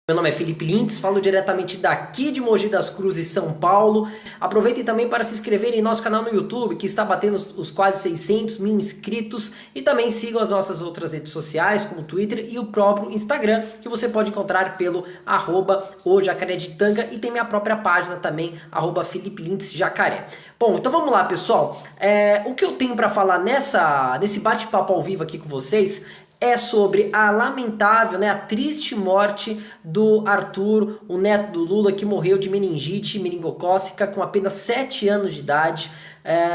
Meu nome é Felipe Lintz, falo diretamente daqui de Mogi das Cruzes, São Paulo. Aproveitem também para se inscreverem em nosso canal no YouTube, que está batendo os quase 600 mil inscritos. E também sigam as nossas outras redes sociais, como o Twitter e o próprio Instagram, que você pode encontrar pelo @ojacareditanga, e tem minha própria página também, @FelipeLintzJacaré. Bom, então vamos lá, pessoal. O que eu tenho para falar nesse bate-papo ao vivo aqui com vocês é sobre a lamentável, a triste morte do Arthur, o neto do Lula, que morreu de meningite meningocócica com apenas 7 anos de idade.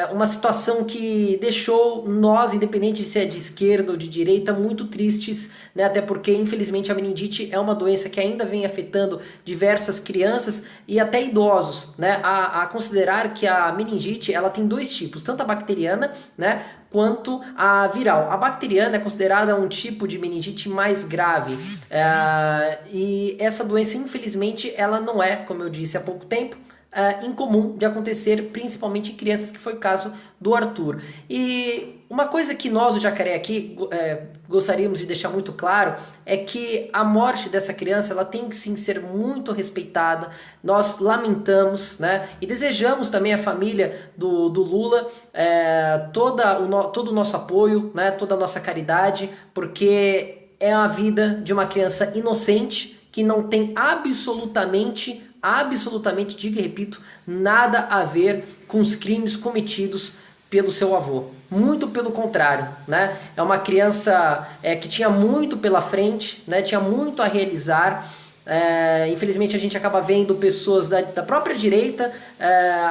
Uma situação que deixou nós, independente de se é de esquerda ou de direita, muito tristes, até porque, infelizmente, a meningite é uma doença que ainda vem afetando diversas crianças e até idosos, a considerar que a meningite ela tem dois tipos, tanto a bacteriana, quanto a viral. A bacteriana é considerada um tipo de meningite mais grave, e essa doença, infelizmente, ela não é, como eu disse há pouco tempo, incomum de acontecer, principalmente em crianças, que foi o caso do Arthur. E uma coisa que nós, do Jacaré, aqui gostaríamos de deixar muito claro é que a morte dessa criança ela tem que sim ser muito respeitada. Nós lamentamos, e desejamos também à família do Lula todo o nosso apoio, toda a nossa caridade, porque é a vida de uma criança inocente que não tem absolutamente, digo e repito, nada a ver com os crimes cometidos pelo seu avô. Muito pelo contrário, É uma criança que tinha muito pela frente, tinha muito a realizar. Infelizmente a gente acaba vendo pessoas da própria direita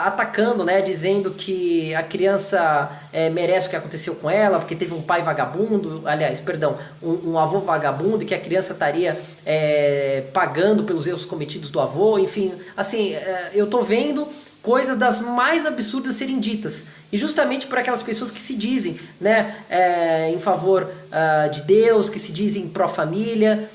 atacando, dizendo que a criança merece o que aconteceu com ela, porque teve um pai vagabundo, um avô vagabundo, e que a criança estaria pagando pelos erros cometidos do avô. Enfim, assim, eu tô vendo coisas das mais absurdas serem ditas, e justamente por aquelas pessoas que se dizem em favor de Deus, que se dizem pró-família,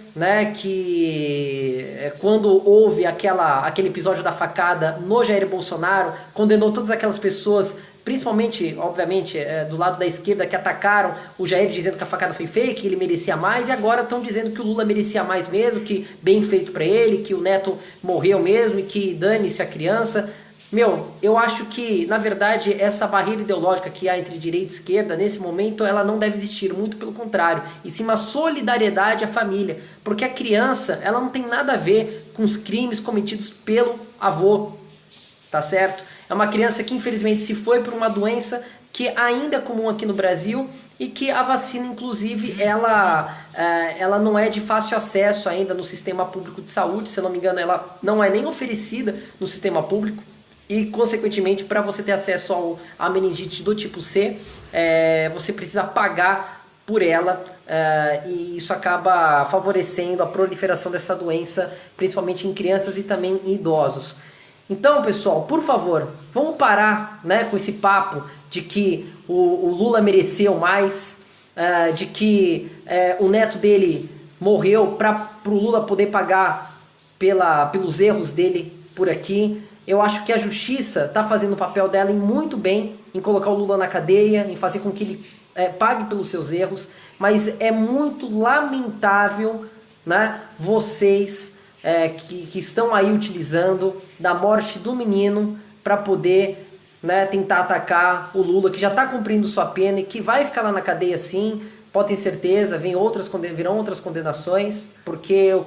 que quando houve aquele episódio da facada no Jair Bolsonaro, condenou todas aquelas pessoas, principalmente, obviamente, do lado da esquerda, que atacaram o Jair dizendo que a facada foi fake, que ele merecia mais, e agora estão dizendo que o Lula merecia mais mesmo, que bem feito para ele, que o neto morreu mesmo e que dane-se a criança. Eu acho que, na verdade, essa barreira ideológica que há entre direita e esquerda, nesse momento, ela não deve existir, muito pelo contrário, e sim uma solidariedade à família, porque a criança, ela não tem nada a ver com os crimes cometidos pelo avô, tá certo? É uma criança que, infelizmente, se foi por uma doença que ainda é comum aqui no Brasil, e que a vacina, inclusive, ela não é de fácil acesso ainda no sistema público de saúde. Se eu não me engano, ela não é nem oferecida no sistema público. E, consequentemente, para você ter acesso à meningite do tipo C, você precisa pagar por ela, e isso acaba favorecendo a proliferação dessa doença, principalmente em crianças e também em idosos. Então, pessoal, por favor, vamos parar com esse papo de que o Lula mereceu mais, de que o neto dele morreu para o Lula poder pagar pelos erros dele por aqui. Eu acho que a justiça está fazendo o papel dela muito bem em colocar o Lula na cadeia, em fazer com que ele pague pelos seus erros, mas é muito lamentável, vocês que estão aí utilizando da morte do menino para poder tentar atacar o Lula, que já está cumprindo sua pena e que vai ficar lá na cadeia sim, pode ter certeza, virão outras condenações, porque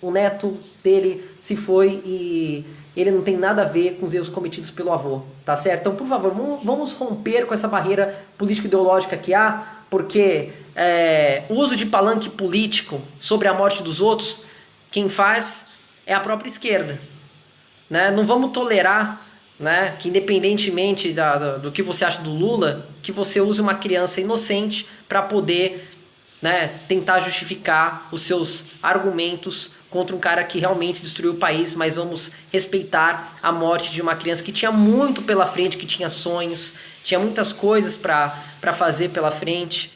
o neto dele se foi e ele não tem nada a ver com os erros cometidos pelo avô, tá certo? Então, por favor, vamos romper com essa barreira político-ideológica que há, porque o uso de palanque político sobre a morte dos outros, quem faz é a própria esquerda, Não vamos tolerar, que independentemente do que você acha do Lula, que você use uma criança inocente para poder tentar justificar os seus argumentos contra um cara que realmente destruiu o país. Mas vamos respeitar a morte de uma criança que tinha muito pela frente, que tinha sonhos, tinha muitas coisas para fazer pela frente,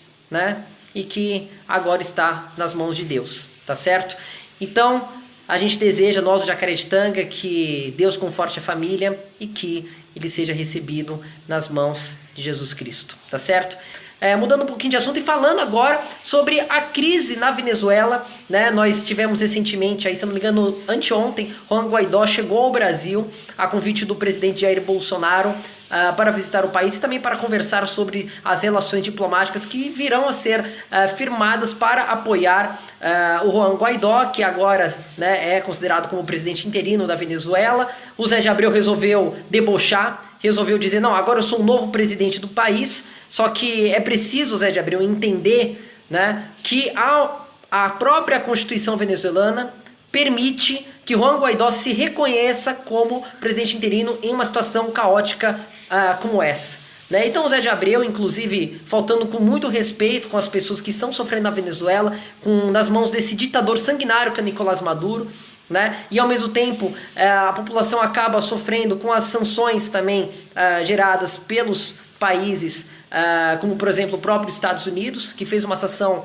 e que agora está nas mãos de Deus, tá certo? Então, a gente deseja, nós do Jacareditanga, que Deus conforte a família e que ele seja recebido nas mãos de Jesus Cristo, tá certo? Mudando um pouquinho de assunto e falando agora sobre a crise na Venezuela, né? Nós tivemos recentemente, aí, se não me engano, anteontem, Juan Guaidó chegou ao Brasil a convite do presidente Jair Bolsonaro para visitar o país e também para conversar sobre as relações diplomáticas que virão a ser firmadas para apoiar o Juan Guaidó, que agora, né, é considerado como presidente interino da Venezuela. O Zé de Abreu resolveu debochar, resolveu dizer, não, agora eu sou o novo presidente do país, só que é preciso, Zé de Abreu, entender, né, que a própria Constituição venezuelana permite que Juan Guaidó se reconheça como presidente interino em uma situação caótica como essa. Né? Então o Zé de Abreu, inclusive, faltando com muito respeito com as pessoas que estão sofrendo na Venezuela, nas mãos desse ditador sanguinário que é Nicolás Maduro, né? E ao mesmo tempo a população acaba sofrendo com as sanções também geradas pelos países, como por exemplo o próprio Estados Unidos, que fez uma sanção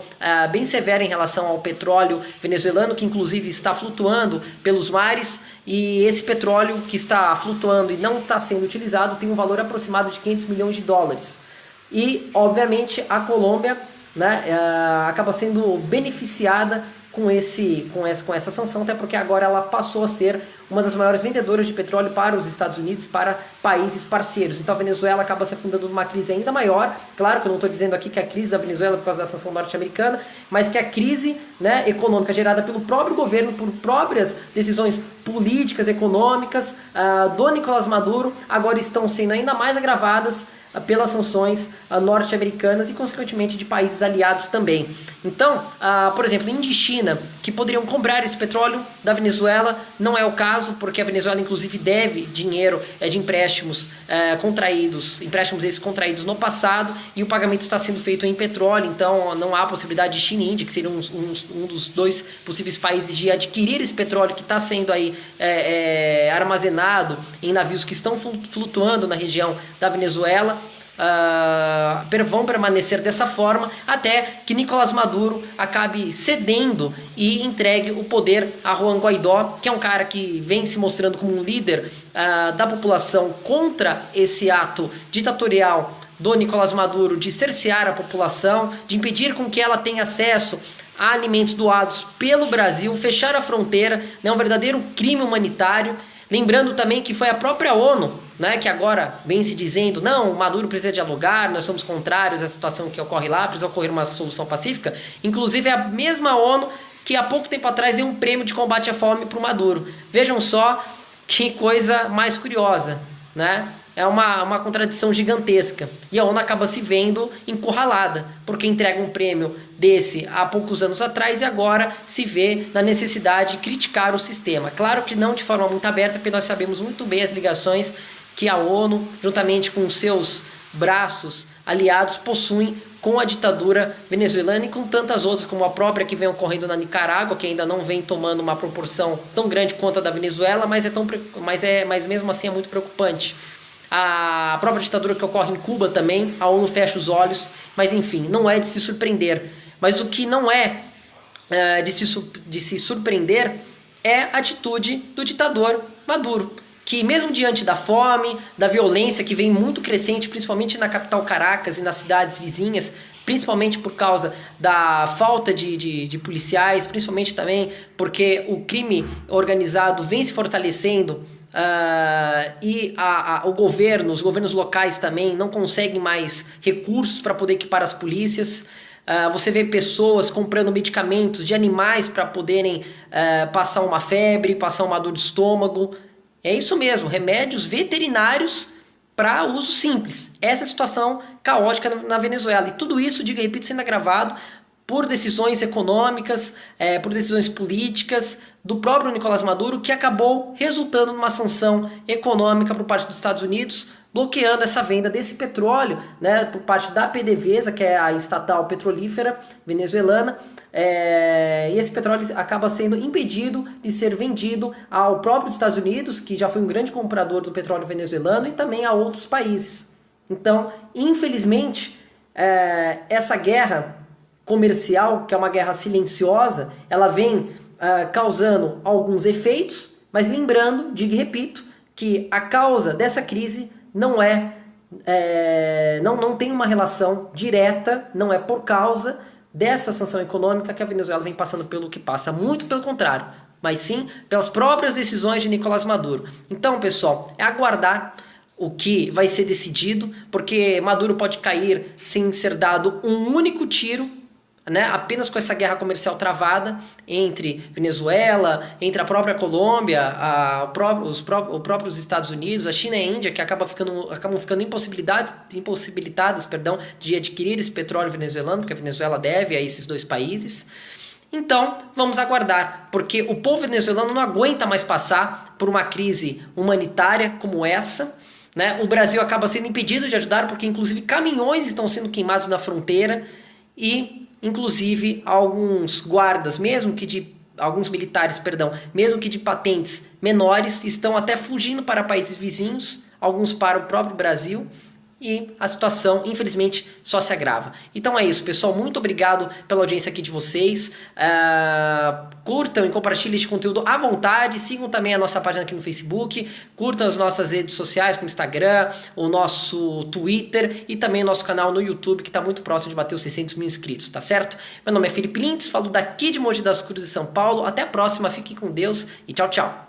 bem severa em relação ao petróleo venezuelano, que inclusive está flutuando pelos mares, e esse petróleo que está flutuando e não está sendo utilizado tem um valor aproximado de 500 milhões de dólares. E obviamente a Colômbia, né, acaba sendo beneficiada com essa sanção, até porque agora ela passou a ser uma das maiores vendedoras de petróleo para os Estados Unidos, para países parceiros. Então a Venezuela acaba se afundando numa crise ainda maior. Claro que eu não estou dizendo aqui que a crise da Venezuela é por causa da sanção norte-americana, mas que a crise, né, econômica gerada pelo próprio governo, por próprias decisões políticas, econômicas do Nicolás Maduro, agora estão sendo ainda mais agravadas pelas sanções norte-americanas e, consequentemente, de países aliados também. Então, por exemplo, Índia e China, que poderiam comprar esse petróleo da Venezuela, não é o caso, porque a Venezuela, inclusive, deve dinheiro de empréstimos empréstimos esses contraídos no passado, e o pagamento está sendo feito em petróleo, então não há possibilidade de China e Índia, que seriam um dos dois possíveis países, de adquirir esse petróleo que está sendo aí armazenado em navios que estão flutuando na região da Venezuela. Vão permanecer dessa forma até que Nicolás Maduro acabe cedendo e entregue o poder a Juan Guaidó, que é um cara que vem se mostrando como um líder da população contra esse ato ditatorial do Nicolás Maduro de cercear a população, de impedir com que ela tenha acesso a alimentos doados pelo Brasil, fechar a fronteira, né, um verdadeiro crime humanitário. Lembrando também que foi a própria ONU, né, que agora vem se dizendo, não, o Maduro precisa dialogar, nós somos contrários à situação que ocorre lá, precisa ocorrer uma solução pacífica. Inclusive é a mesma ONU que há pouco tempo atrás deu um prêmio de combate à fome para o Maduro. Vejam só que coisa mais curiosa, né? É uma contradição gigantesca. E a ONU acaba se vendo encurralada, porque entrega um prêmio desse há poucos anos atrás e agora se vê na necessidade de criticar o sistema. Claro que não de forma muito aberta, porque nós sabemos muito bem as ligações que a ONU, juntamente com seus braços aliados, possuem com a ditadura venezuelana e com tantas outras, como a própria que vem ocorrendo na Nicarágua, que ainda não vem tomando uma proporção tão grande quanto a da Venezuela, mas mesmo assim é muito preocupante. A própria ditadura que ocorre em Cuba também, a ONU fecha os olhos, mas enfim, não é de se surpreender. Mas o que não é de se surpreender é a atitude do ditador Maduro, que mesmo diante da fome, da violência que vem muito crescente, principalmente na capital Caracas e nas cidades vizinhas, principalmente por causa da falta de policiais, principalmente também porque o crime organizado vem se fortalecendo, e os governos locais também não conseguem mais recursos para poder equipar as polícias. Você vê pessoas comprando medicamentos de animais para poderem passar uma febre, passar uma dor de estômago. É isso mesmo, remédios veterinários para uso simples. Essa é a situação caótica na Venezuela. E tudo isso, diga e repito, sendo agravado por decisões econômicas, por decisões políticas do próprio Nicolás Maduro, que acabou resultando numa sanção econômica por parte dos Estados Unidos, bloqueando essa venda desse petróleo, né, por parte da PDVSA, que é a estatal petrolífera venezuelana, e esse petróleo acaba sendo impedido de ser vendido ao próprio Estados Unidos, que já foi um grande comprador do petróleo venezuelano, e também a outros países. Então, infelizmente, essa guerra comercial, que é uma guerra silenciosa, ela vem causando alguns efeitos, mas lembrando, digo e repito, que a causa dessa crise não é não tem uma relação direta, não é por causa dessa sanção econômica que a Venezuela vem passando pelo que passa, muito pelo contrário, mas sim pelas próprias decisões de Nicolás Maduro. Então, pessoal, é aguardar o que vai ser decidido, porque Maduro pode cair sem ser dado um único tiro, né, apenas com essa guerra comercial travada entre Venezuela, entre a própria Colômbia, os próprios Estados Unidos, a China e a Índia, que acabam ficando impossibilitadas de adquirir esse petróleo venezuelano, porque a Venezuela deve a esses dois países. Então, vamos aguardar, porque o povo venezuelano não aguenta mais passar por uma crise humanitária como essa, né? O Brasil acaba sendo impedido de ajudar, porque inclusive caminhões estão sendo queimados na fronteira e inclusive alguns guardas, alguns militares, mesmo que de patentes menores, estão até fugindo para países vizinhos, alguns para o próprio Brasil, e a situação, infelizmente, só se agrava. Então é isso, pessoal. Muito obrigado pela audiência aqui de vocês. Curtam e compartilhem este conteúdo à vontade. Sigam também a nossa página aqui no Facebook. Curtam as nossas redes sociais, como Instagram, o nosso Twitter e também o nosso canal no YouTube, que está muito próximo de bater os 600 mil inscritos, tá certo? Meu nome é Felipe Lintz, falo daqui de Mogi das Cruzes, São Paulo. Até a próxima, fiquem com Deus e tchau, tchau.